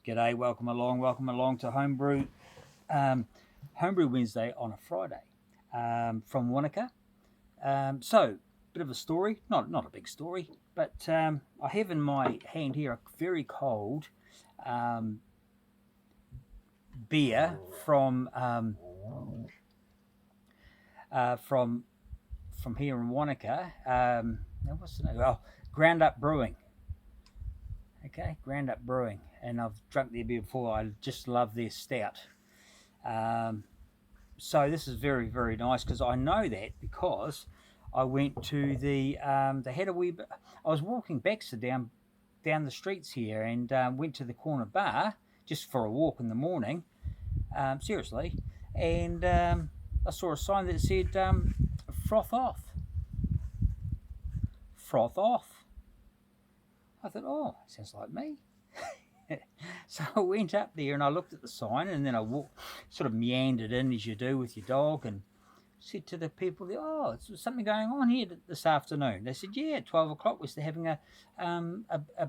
G'day, welcome along to um, Homebrew Wednesday on a Friday from Wanaka. So, bit of a story, not a big story, but I have in my hand here a very cold um, beer uh, from from here in Wanaka. What's the name? Oh, Ground Up Brewing. Okay, Ground Up Brewing, and I've drunk their beer before. I just love their stout. Um, so this is very nice because I know that because I went to they had a wee bit, I was walking Baxter down the streets here and went to the corner bar just for a walk in the morning, seriously, and I saw a sign that said froth off, froth off. I thought, oh, sounds like me. So I went up there and I looked at the sign and then I walked, sort of meandered in as you do with your dog, and said to the people there, oh, there's something going on here this afternoon. They said, yeah, at 12 o'clock we're having a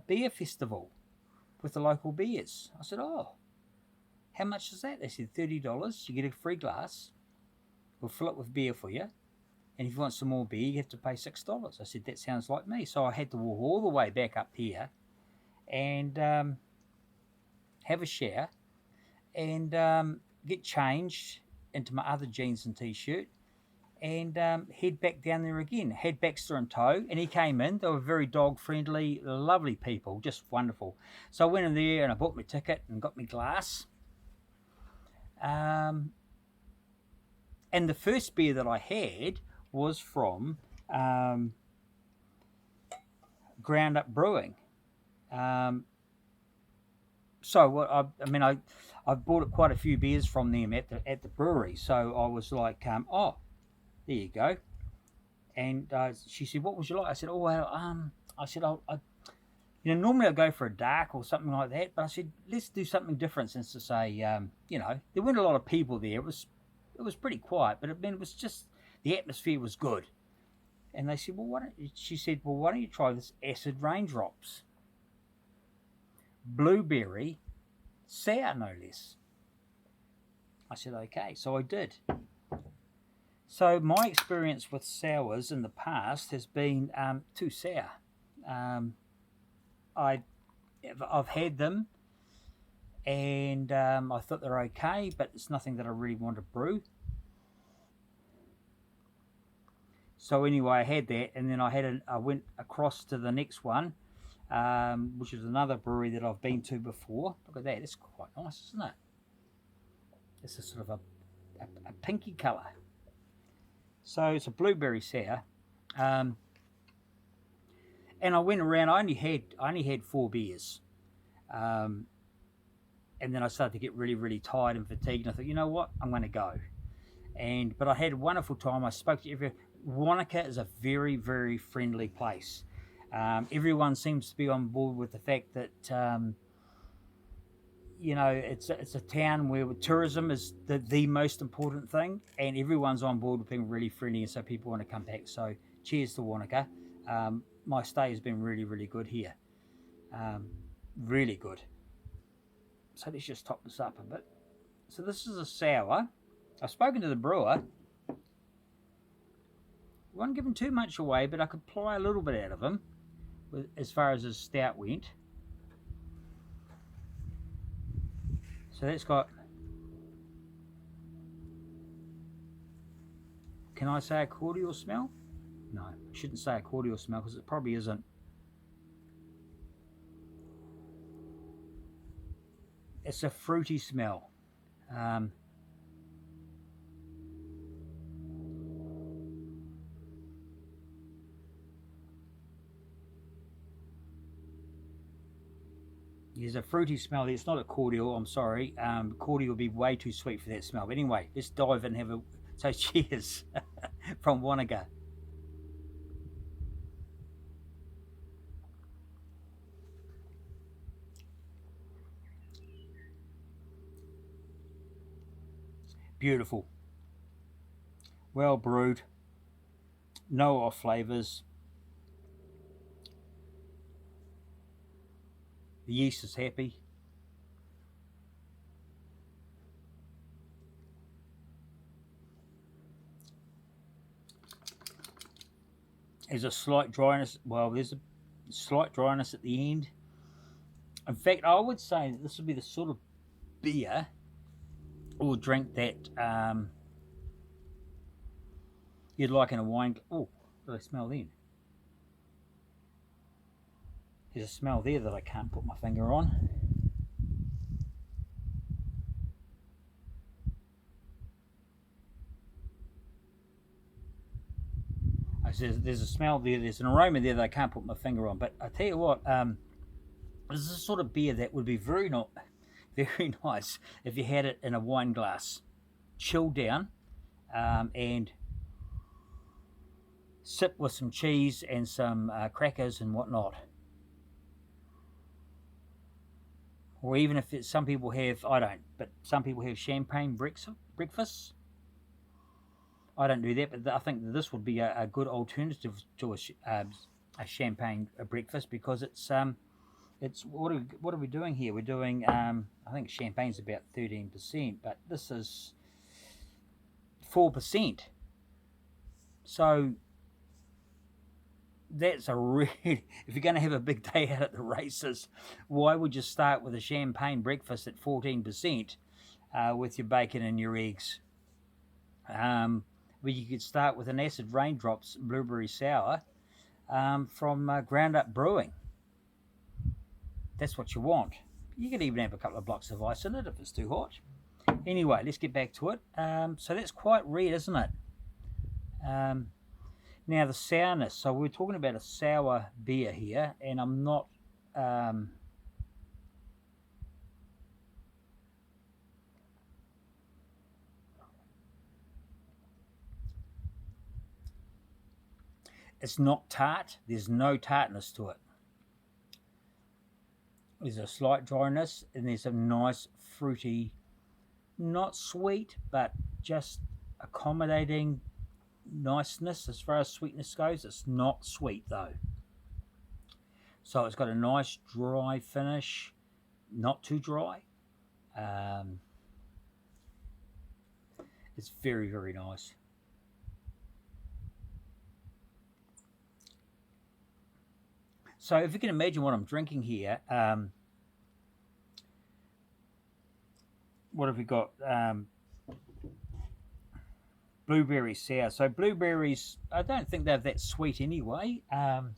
beer festival with the local beers. I said, oh, how much is that? They said, $30. You get a free glass. We'll fill it with beer for you. And if you want some more beer, you have to pay $6. I said, that sounds like me. So I had to walk all the way back up here and have a shower and get changed into my other jeans and t-shirt and head back down there again. Had Baxter in tow, and he came in. They were very dog-friendly, lovely people, just wonderful. So I went in there and I bought my ticket and got my glass. And the first beer that I had was from Ground Up Brewing. So what I've bought quite a few beers from them at the brewery. So I was like, oh, there you go. And she said, what would you like? I said, oh well, I said, normally I go for a dark or something like that, but I said, let's do something different since to say, there weren't a lot of people there. It was pretty quiet, but it was just the atmosphere was good. And they said, well, she said, well, why don't you try this acid raindrops, blueberry sour, no less. I said, okay, so I did. So my experience with sours in the past has been too sour. I've had them, and I thought they're okay, but it's nothing that I really want to brew. So anyway, I had that, and then I went across to the next one, which is another brewery that I've been to before. Look at that, it's quite nice, isn't it? It's a sort of a pinky colour. So it's a blueberry sour, and I went around. I only had 4 beers, and then I started to get really tired and fatigued. And I thought, you know what, I'm going to go. But I had a wonderful time. I spoke to everyone. Wanaka is a very friendly place. Everyone seems to be on board with the fact that it's a town where tourism is the most important thing, and everyone's on board with being really friendly, and so people want to come back. So cheers to Wanaka. My stay has been really good here. Really good. So let's just top this up a bit. So this is a sour. I've spoken to the brewer. I wasn't giving too much away, but I could pry a little bit out of him as far as his stout went. So that's got, can I say a cordial smell? No, I shouldn't say a cordial smell because it probably isn't. It's a fruity smell. There's a fruity smell. It's not a cordial, I'm sorry. Cordial would be way too sweet for that smell. But anyway, let's dive in and have a... So cheers from Wanaka. Beautiful. Well brewed. No off flavours. The yeast is happy. There's a slight dryness. Well, there's a slight dryness at the end. In fact, I would say that this would be the sort of beer or drink that you'd like in a wine. Oh, what did I smell then? There's a smell there that I can't put my finger on. There's a smell there. There's an aroma there that I can't put my finger on. But I tell you what, this is a sort of beer that would be very nice if you had it in a wine glass, chilled down, and sip with some cheese and some crackers and whatnot. Or even if some people have, I don't, but some people have champagne breakfast. I don't do that, but I think that this would be a good alternative to a champagne breakfast, because it's what are we doing here? We're doing I think champagne's about 13%, but this is 4%. So that's a really, if you're going to have a big day out at the races, why would you start with a champagne breakfast at 14% with your bacon and your eggs? But you could start with an acid raindrops blueberry sour from Ground Up Brewing. That's what you want. You could even have a couple of blocks of ice in it if it's too hot. Anyway, let's get back to it. So that's quite red, isn't it? Now the sourness. So we're talking about a sour beer here, and I'm not... it's not tart. There's no tartness to it. There's a slight dryness, and there's a nice fruity, not sweet, but just accommodating niceness as far as sweetness goes. It's not sweet though. So it's got a nice dry finish, not too dry. It's very, very nice. So if you can imagine what I'm drinking here, what have we got? Blueberry sour. So blueberries, I don't think they're that sweet anyway. Has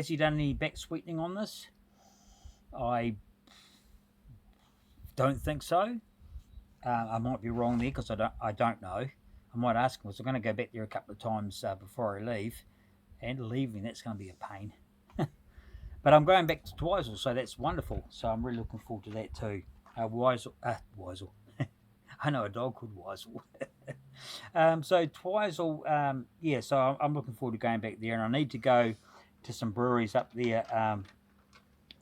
he done any back sweetening on this? I don't think so. I might be wrong there, because I don't know. I might ask him. So I'm going to go back there a couple of times before I leave. And leaving, that's going to be a pain. But I'm going back to Twizel, so that's wonderful. So I'm really looking forward to that too. Weisel. I know a dog called Weisel. So Twizel, yeah, so I'm looking forward to going back there, and I need to go to some breweries up there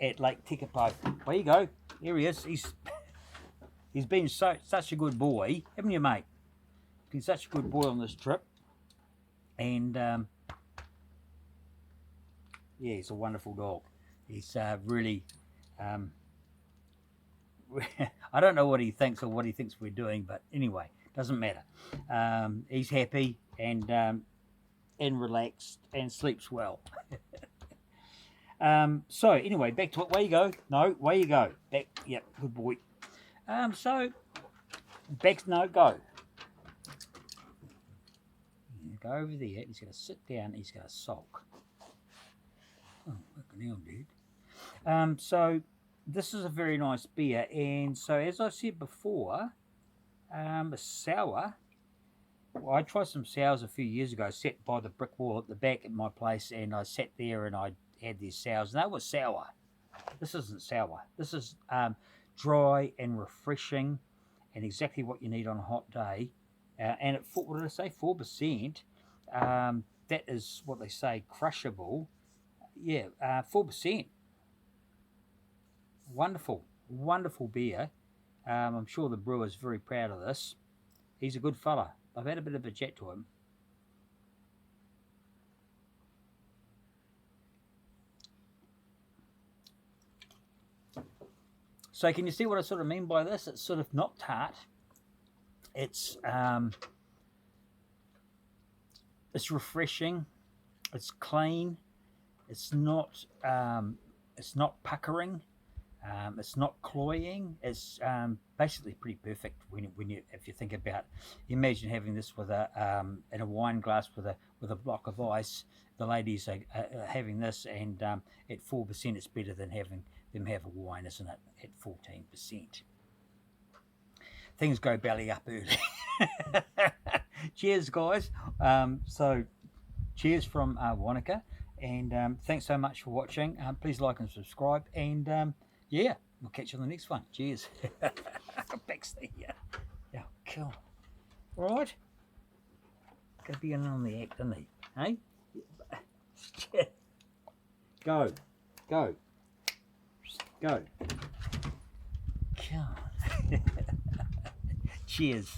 at Lake Tekapo. There you go. There he is. He's been such a good boy, haven't you, mate? Been such a good boy on this trip. And yeah, he's a wonderful dog. He's really... I don't know what he thinks or what he thinks we're doing, but anyway, doesn't matter. He's happy and relaxed and sleeps well. So anyway, back to it. Way you go. No, way you go. Back. Yep, good boy. So back. No, go. Go over there. He's going to sit down. He's going to sulk. Oh, fucking hell, dude. So this is a very nice beer, and so as I said before, a sour. Well, I tried some sours a few years ago. I sat by the brick wall at the back at my place, and I sat there and I had these sours, and they were sour. This isn't sour. This is dry and refreshing, and exactly what you need on a hot day. And at what did I say? 4%. That is what they say, crushable. Yeah, 4%. Wonderful, wonderful beer. I'm sure the brewer's very proud of this. He's a good fella. I've had a bit of a chat to him. So can you see what I sort of mean by this? It's sort of not tart. It's It's refreshing. It's clean. It's not puckering. It's not cloying. It's basically pretty perfect when you if you think about. Imagine having this with a in a wine glass with a block of ice. The ladies are having this, and at 4%, it's better than having them have a wine, isn't it? At 14%, things go belly up early. Cheers, guys. So cheers from Wanaka, and thanks so much for watching. Please like and subscribe, and yeah, we'll catch you on the next one. Cheers. Back's there. Yeah, cool. All right. Go be in on the act, didn't he? Hey? Go. Go. Go. Come on. Cheers.